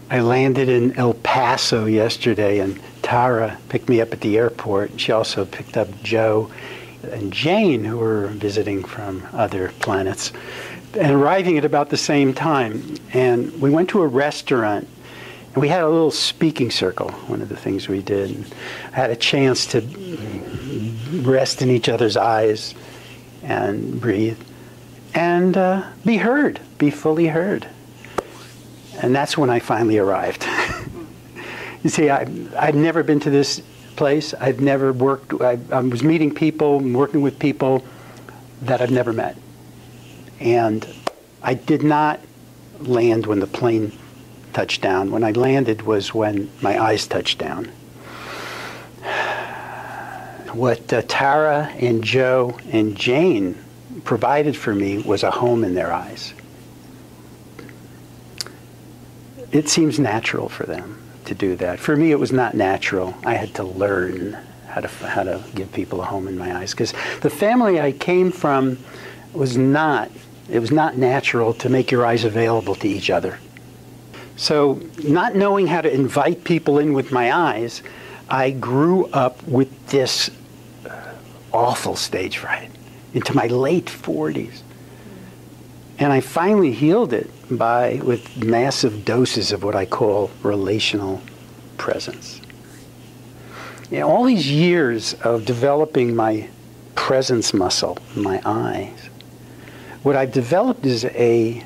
I landed in El Paso yesterday, and Tara picked me up at the airport. She also picked up Joe and Jane, who were visiting from other planets, and arriving at about the same time. And we went to a restaurant, and we had a little speaking circle, one of the things we did. And I had a chance to rest in each other's eyes and breathe and be heard, be fully heard. And that's when I finally arrived. You see, I've never been to this place. I've never worked. I was meeting people, working with people that I've never met. And I did not land when the plane touched down. When I landed was when my eyes touched down. What Tara and Joe and Jane provided for me was a home in their eyes. It seems natural for them to do that. For me, it was not natural. I had to learn how to give people a home in my eyes, because the family I came from was not natural to make your eyes available to each other. So, not knowing how to invite people in with my eyes, I grew up with this awful stage fright into my late 40s. And I finally healed it with massive doses of what I call relational presence. You know, all these years of developing my presence muscle in my eyes, what I've developed is a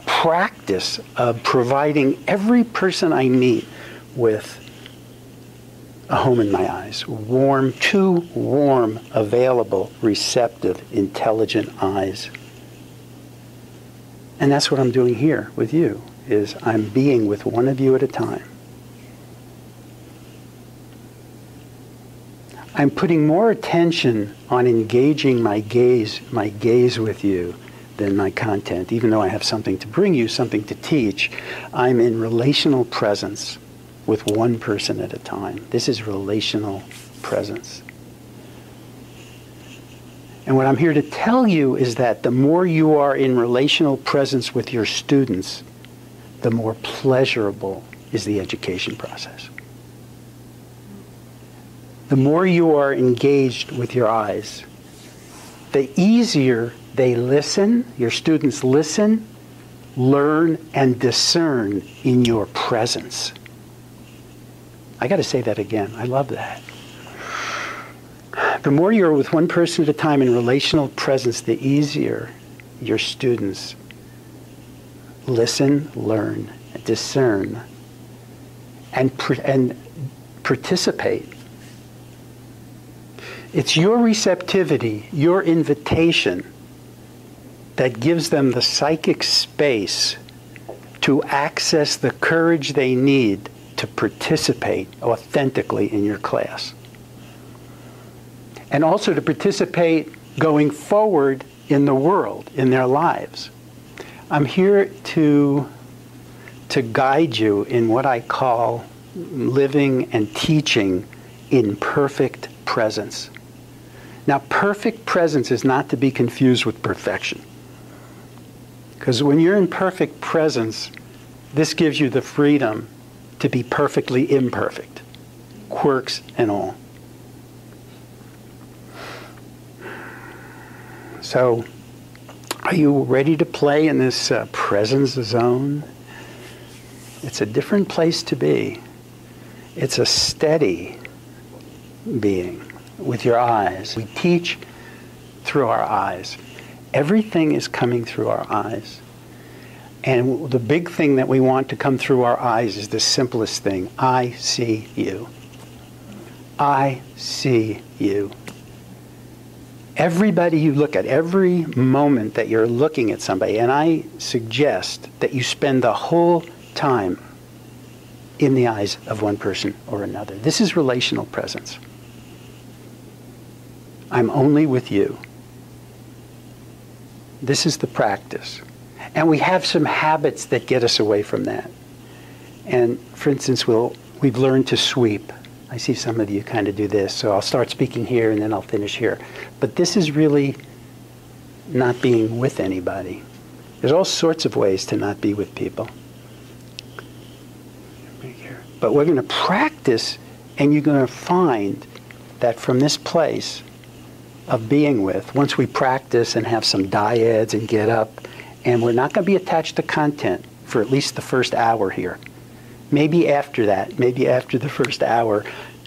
practice of providing every person I meet with a home in my eyes. Warm, two warm, available, receptive, intelligent eyes. And that's what I'm doing here with you, is I'm being with one of you at a time. I'm putting more attention on engaging my gaze with you than my content. Even though I have something to bring you, something to teach, I'm in relational presence with one person at a time. This is relational presence. And what I'm here to tell you is that the more you are in relational presence with your students, the more pleasurable is the education process. The more you are engaged with your eyes, the easier they listen, your students listen, learn, and discern in your presence. I got to say that again. I love that. The more you're with one person at a time in relational presence, the easier your students listen, learn, discern, and participate. It's your receptivity, your invitation, that gives them the psychic space to access the courage they need to participate authentically in your class. And also to participate going forward in the world, in their lives. I'm here to guide you in what I call living and teaching in perfect presence. Now, perfect presence is not to be confused with perfection. Because when you're in perfect presence, this gives you the freedom to be perfectly imperfect, quirks and all. So, are you ready to play in this presence zone? It's a different place to be. It's a steady being with your eyes. We teach through our eyes. Everything is coming through our eyes. And the big thing that we want to come through our eyes is the simplest thing. I see you. I see you. Everybody you look at, every moment that you're looking at somebody, and I suggest that you spend the whole time in the eyes of one person or another. This is relational presence. I'm only with you. This is the practice. And we have some habits that get us away from that. And for instance, we've learned to sweep. I see some of you kind of do this, so I'll start speaking here and then I'll finish here. But this is really not being with anybody. There's all sorts of ways to not be with people. But we're going to practice, and you're going to find that from this place of being with, once we practice and have some dyads and get up, and we're not going to be attached to content for at least the first hour here. Maybe after that, maybe after the first hour,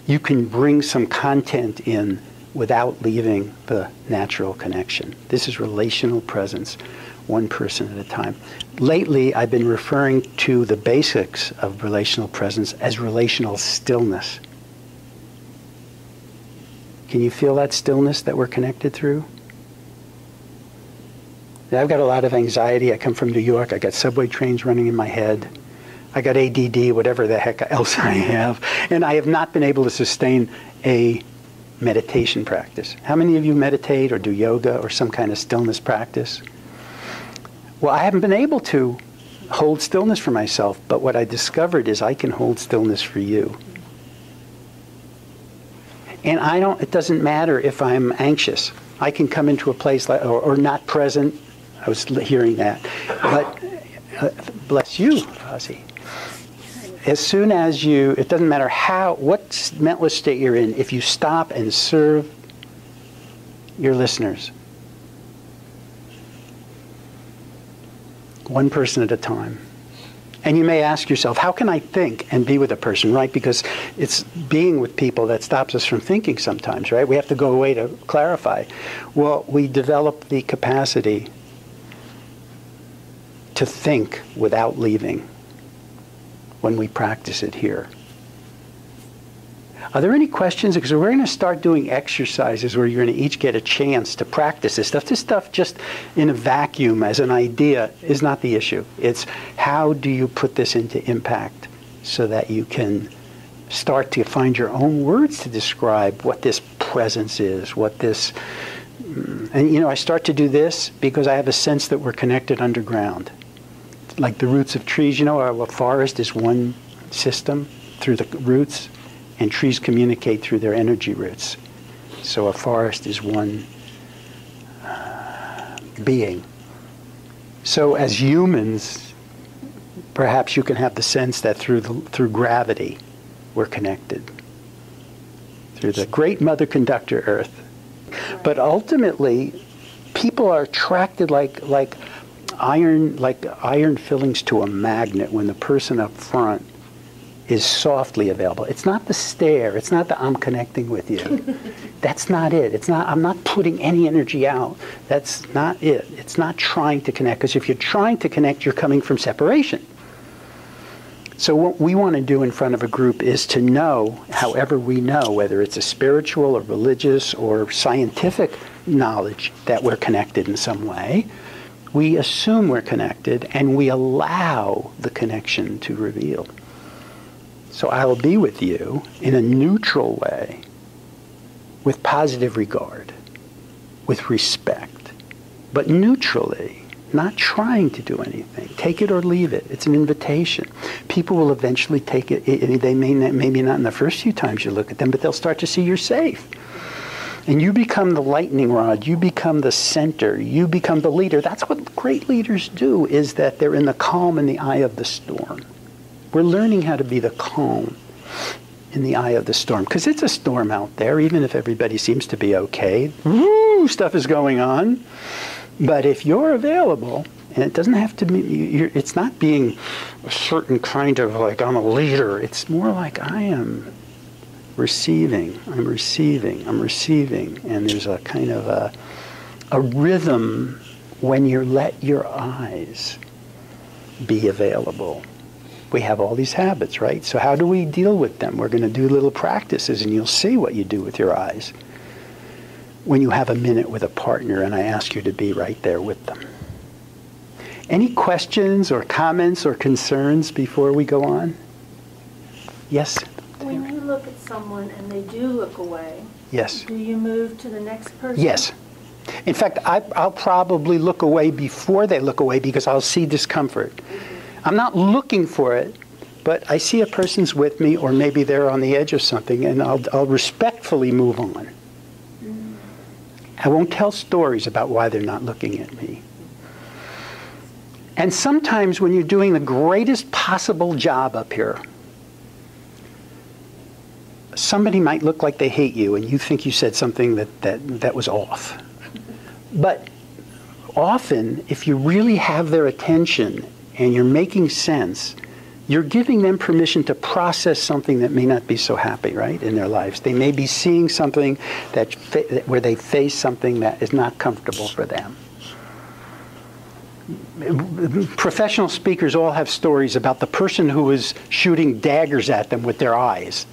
you can bring some content in without leaving the natural connection. This is relational presence, one person at a time. Lately, I've been referring to the basics of relational presence as relational stillness. Can you feel that stillness that we're connected through? I've got a lot of anxiety. I come from New York. I got subway trains running in my head. I got ADD, whatever the heck else I have. And I have not been able to sustain a meditation practice. How many of you meditate or do yoga or some kind of stillness practice? Well, I haven't been able to hold stillness for myself, but what I discovered is I can hold stillness for you. And it doesn't matter if I'm anxious. I can come into a place like, or not present. I was hearing that. But bless you, Ozzy. As soon as it doesn't matter what mental state you're in, if you stop and serve your listeners, one person at a time. And you may ask yourself, how can I think and be with a person, right? Because it's being with people that stops us from thinking sometimes, right? We have to go away to clarify. Well, we develop the capacity to think without leaving when we practice it here. Are there any questions? Because we're going to start doing exercises where you're going to each get a chance to practice this stuff. This stuff just in a vacuum as an idea is not the issue. It's how do you put this into impact so that you can start to find your own words to describe what this presence is, what this... And, I start to do this because I have a sense that we're connected underground. Like the roots of trees, a forest is one system through the roots, and trees communicate through their energy roots. So a forest is one being. So as humans, perhaps you can have the sense that through gravity, we're connected. Through the great mother conductor, Earth. But ultimately, people are attracted like iron fillings to a magnet when the person up front is softly available. It's not the stare. It's not the I'm connecting with you. That's not it. I'm not putting any energy out. That's not it. It's not trying to connect. Because if you're trying to connect, you're coming from separation. So what we want to do in front of a group is to know, however we know, whether it's a spiritual or religious or scientific knowledge, that we're connected in some way. We assume we're connected, and we allow the connection to reveal. So I will be with you in a neutral way, with positive regard, with respect, but neutrally, not trying to do anything. Take it or leave it. It's an invitation. People will eventually take it. They maybe not in the first few times you look at them, but they'll start to see you're safe. And you become the lightning rod. You become the center. You become the leader. That's what great leaders do, is that they're in the calm in the eye of the storm. We're learning how to be the calm in the eye of the storm. Because it's a storm out there, even if everybody seems to be okay. Woo, stuff is going on. But if you're available, and it doesn't have to be, it's not being a certain kind of like, I'm a leader. It's more like I am receiving. I'm receiving. I'm receiving. And there's a kind of a rhythm when you let your eyes be available. We have all these habits, right? So how do we deal with them? We're going to do little practices, and you'll see what you do with your eyes when you have a minute with a partner, and I ask you to be right there with them. Any questions or comments or concerns before we go on? Yes? When you look at someone and they do look away, yes, do you move to the next person? Yes. In fact, I'll probably look away before they look away because I'll see discomfort. I'm not looking for it, but I see a person's with me, or maybe they're on the edge of something, and I'll respectfully move on. I won't tell stories about why they're not looking at me. And sometimes when you're doing the greatest possible job up here, somebody might look like they hate you, and you think you said something that was off. But often, if you really have their attention and you're making sense, you're giving them permission to process something that may not be so happy, right, in their lives. They may be seeing something where they face something that is not comfortable for them. Professional speakers all have stories about the person who was shooting daggers at them with their eyes.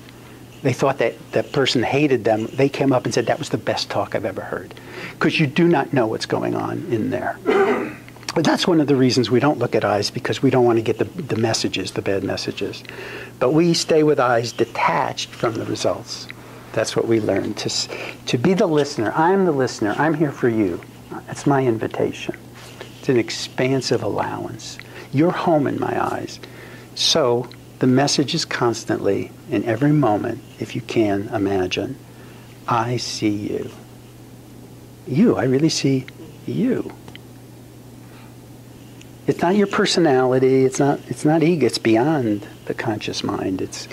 They thought that person hated them. They came up and said, that was the best talk I've ever heard. Because you do not know what's going on in there. But that's one of the reasons we don't look at eyes, because we don't want to get the messages, the bad messages. But we stay with eyes detached from the results. That's what we learn, to be the listener. I'm the listener. I'm here for you. That's my invitation. It's an expansive allowance. You're home in my eyes. So the message is constantly, in every moment, if you can imagine, I see you. You, I really see you. It's not your personality, it's not ego, it's beyond the conscious mind. It's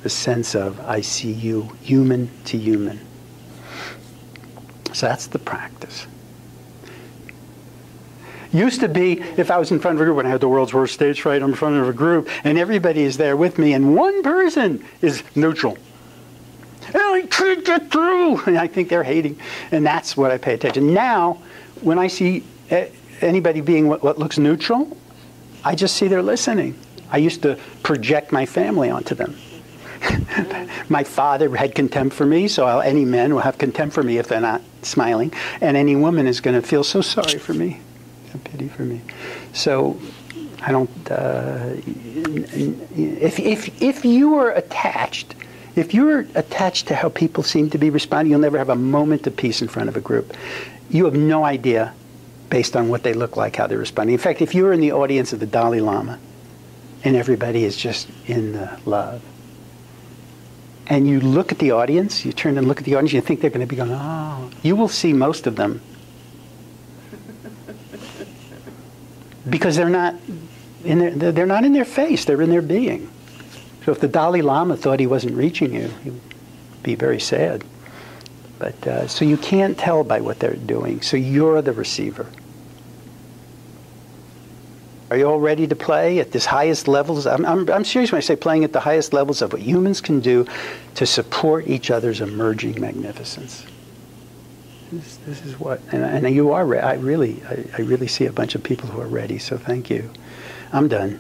the sense of, I see you, human to human. So that's the practice. Used to be, if I was in front of a group, when I had the world's worst stage fright, I'm in front of a group, and everybody is there with me, and one person is neutral. And I can't get through! And I think they're hating. And that's what I pay attention. Now, when I see anybody being what looks neutral, I just see they're listening. I used to project my family onto them. My father had contempt for me, so any men will have contempt for me if they're not smiling. And any woman is going to feel so sorry for me. Pity for me. So I don't, if you are attached, if you're attached to how people seem to be responding, you'll never have a moment of peace in front of a group. You have no idea, based on what they look like, how they're responding. In fact, if you were in the audience of the Dalai Lama and everybody is just in the love, and you look at the audience, you turn and look at the audience, you think they're going to be going, oh, you will see most of them. Because they're not in their face, they're in their being. So if the Dalai Lama thought he wasn't reaching you, he would be very sad. But so you can't tell by what they're doing. So you're the receiver. Are you all ready to play at this highest levels? I'm serious when I say playing at the highest levels of what humans can do to support each other's emerging magnificence. This is what, and you are. I really see a bunch of people who are ready. So thank you. I'm done.